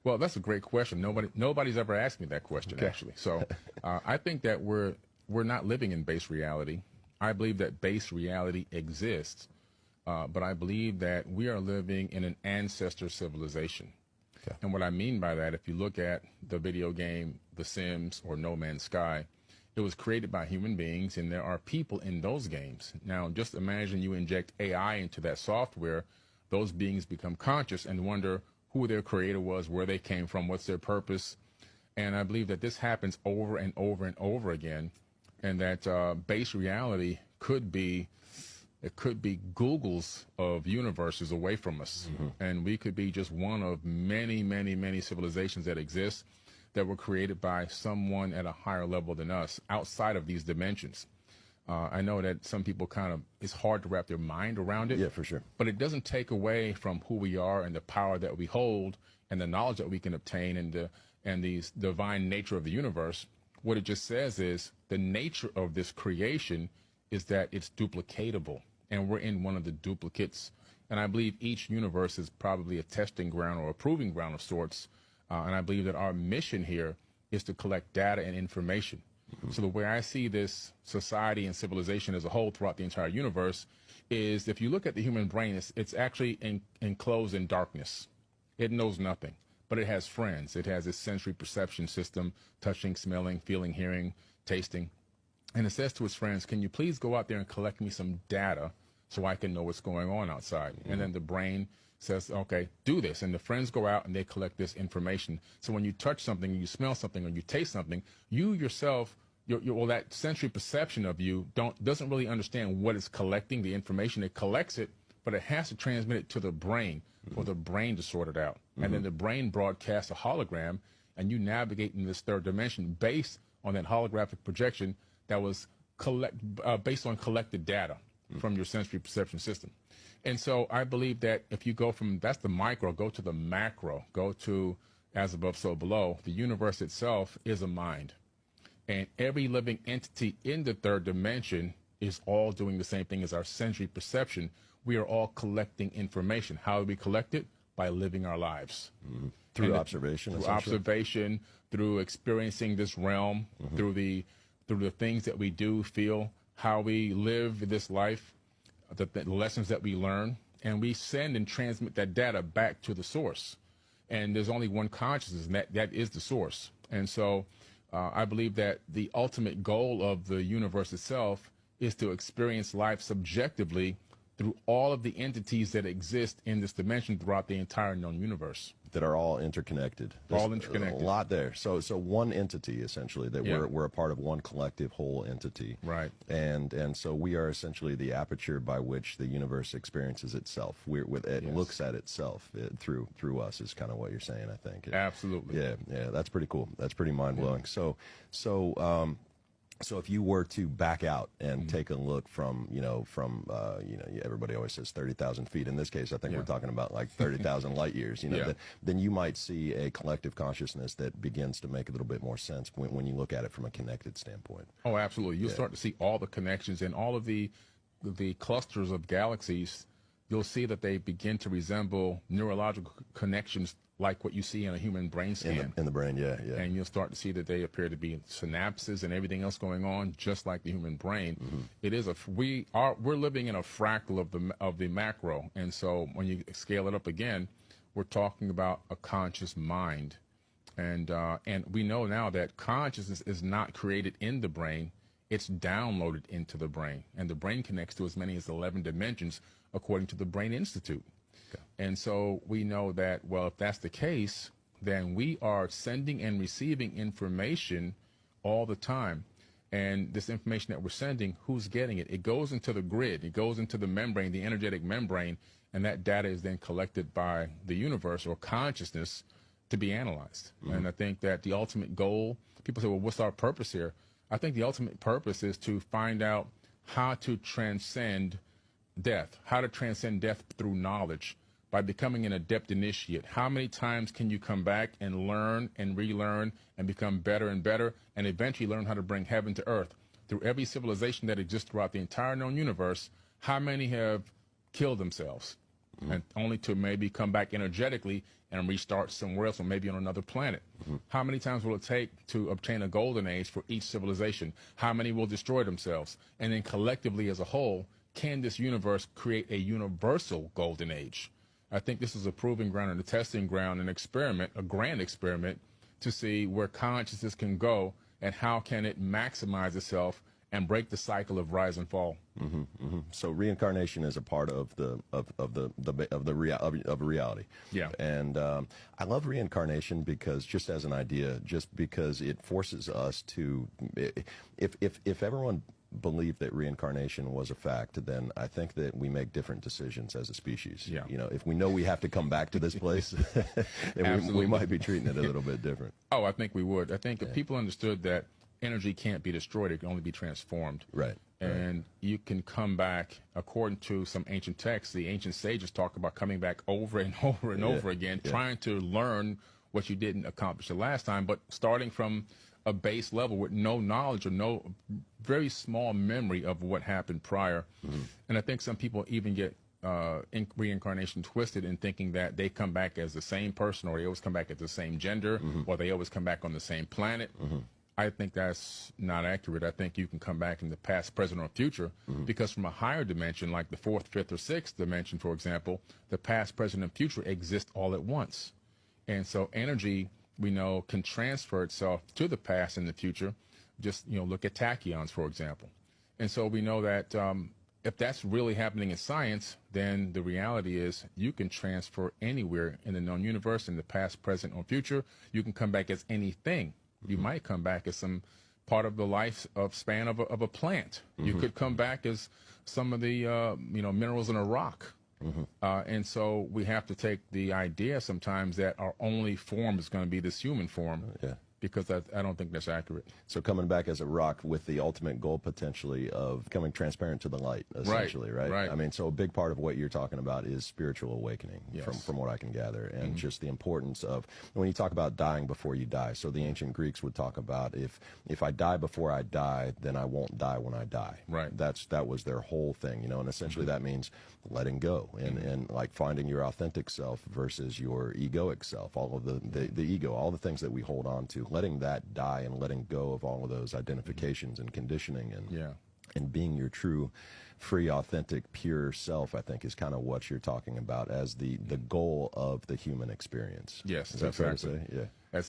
Well, that's a great question. Nobody's ever asked me that question, actually. So I think that we're not living in base reality. I believe that base reality exists, but I believe that we are living in an ancestor civilization. Okay. And what I mean by that, if you look at the video game The Sims or No Man's Sky, it was created by human beings, and there are people in those games. Now, just imagine you inject AI into that software, those beings become conscious and wonder who their creator was, where they came from, what's their purpose. And I believe that this happens over and over and over again, and that base reality could be Google's of universes away from us. And we could be just one of many, many, many civilizations that exist that were created by someone at a higher level than us outside of these dimensions. I know that some people it's hard to wrap their mind around it. Yeah, for sure. But it doesn't take away from who we are and the power that we hold and the knowledge that we can obtain and the divine nature of the universe. What it just says is the nature of this creation is that it's duplicatable, and we're in one of the duplicates. And I believe each universe is probably a testing ground or a proving ground of sorts. And I believe that our mission here is to collect data and information. So the way I see this society and civilization as a whole throughout the entire universe is, if you look at the human brain, it's actually enclosed in darkness. It knows nothing, but it has friends. It has its sensory perception system, touching, smelling, feeling, hearing, tasting. And it says to its friends, can you please go out there and collect me some data so I can know what's going on outside? And then the brain says, okay, do this. And the friends go out and they collect this information. So when you touch something, you smell something, or you taste something, you yourself, that sensory perception of you doesn't really understand what it's collecting, the information. It collects it, but it has to transmit it to the brain for the brain to sort it out. And then the brain broadcasts a hologram, and you navigate in this third dimension based on that holographic projection that was based on collected data from your sensory perception system. And so I believe that if you go from, that's the micro, go to the macro, go to as above, so below, the universe itself is a mind. And every living entity in the third dimension is all doing the same thing as our sensory perception. We are all collecting information. How do we collect it? By living our lives. Through observation. Through observation, through experiencing this realm, through the things that we do, feel, how we live this life, the lessons that we learn, and we send and transmit that data back to the source. And there's only one consciousness, and that is the source. And so I believe that the ultimate goal of the universe itself is to experience life subjectively through all of the entities that exist in this dimension throughout the entire known universe. That are all interconnected. All interconnected. A lot there. So one entity, essentially, that we're a part of one collective whole entity. Right. And so we are essentially the aperture by which the universe experiences itself. It looks at itself through us, is kind of what you're saying, I think. Absolutely. Yeah, that's pretty cool. That's pretty mind-blowing. So if you were to back out and take a look from everybody always says 30,000 feet. In this case, I think we're talking about like 30,000 light years. Then you might see a collective consciousness that begins to make a little bit more sense when you look at it from a connected standpoint. Oh, absolutely. You'll start to see all the connections and all of the clusters of galaxies. You'll see that they begin to resemble neurological connections like what you see in a human brain scan. In the brain, yeah. And you'll start to see that they appear to be synapses and everything else going on, just like the human brain. It is we're living in a fractal of the macro, and so when you scale it up again, we're talking about a conscious mind, and we know now that consciousness is not created in the brain; it's downloaded into the brain, and the brain connects to as many as 11 dimensions, according to the Brain Institute. And so we know that, well, if that's the case, then we are sending and receiving information all the time. And this information that we're sending, who's getting it? It goes into the grid. It goes into the membrane, the energetic membrane, and that data is then collected by the universe or consciousness to be analyzed. And I think that the ultimate goal, people say, well, what's our purpose here? I think the ultimate purpose is to find out how to transcend death, how to transcend death through knowledge by becoming an adept initiate. How many times can you come back and learn and relearn and become better and better and eventually learn how to bring heaven to earth? Through every civilization that exists throughout the entire known universe, how many have killed themselves? and only to maybe come back energetically and restart somewhere else or maybe on another planet. How many times will it take to obtain a golden age for each civilization? How many will destroy themselves? And then collectively as a whole, can this universe create a universal golden age? I think this is a proving ground and a testing ground, an experiment, a grand experiment to see where consciousness can go and how can it maximize itself and break the cycle of rise and fall. So reincarnation is a part of reality. Yeah. And I love reincarnation because just as an idea, just because it forces us to, if everyone believed that reincarnation was a fact, then I think that we make different decisions as a species. Yeah. You know, if we know we have to come back to this place, then we might be treating it a little bit different. Oh, I think we would. I think if people understood that energy can't be destroyed, it can only be transformed. Right. And you can come back, according to some ancient texts, the ancient sages talk about coming back over and over and over again, trying to learn what you didn't accomplish the last time, but starting from a base level with no knowledge or no very small memory of what happened prior. And I think some people even get reincarnation twisted in thinking that they come back as the same person, or they always come back as the same gender, or they always come back on the same planet. I think that's not accurate. I think you can come back in the past, present, or future, because from a higher dimension, like the fourth, fifth, or sixth dimension, for example, the past, present, and future exist all at once. And so energy, we know, can transfer itself to the past and the future. Just, look at tachyons, for example. And so we know that if that's really happening in science, then the reality is you can transfer anywhere in the known universe, in the past, present, or future. You can come back as anything. You might come back as some part of the life of span of a plant. You could come back as some of the minerals in a rock. And so we have to take the idea sometimes that our only form is going to be this human form, because I don't think that's accurate. So coming back as a rock with the ultimate goal potentially of becoming transparent to the light, essentially, right? I mean, so a big part of what you're talking about is spiritual awakening, from what I can gather, and just the importance of, when you talk about dying before you die. So the ancient Greeks would talk about if I die before I die, then I won't die when I die. Right. That was their whole thing, and essentially that means letting go and like finding your authentic self versus your egoic self, all of the ego, all the things that we hold on to, letting that die and letting go of all of those identifications and conditioning and being your true, free, authentic, pure self, I think, is kind of what you're talking about as the goal of the human experience. Yes, is that exactly. fair to say? Yeah.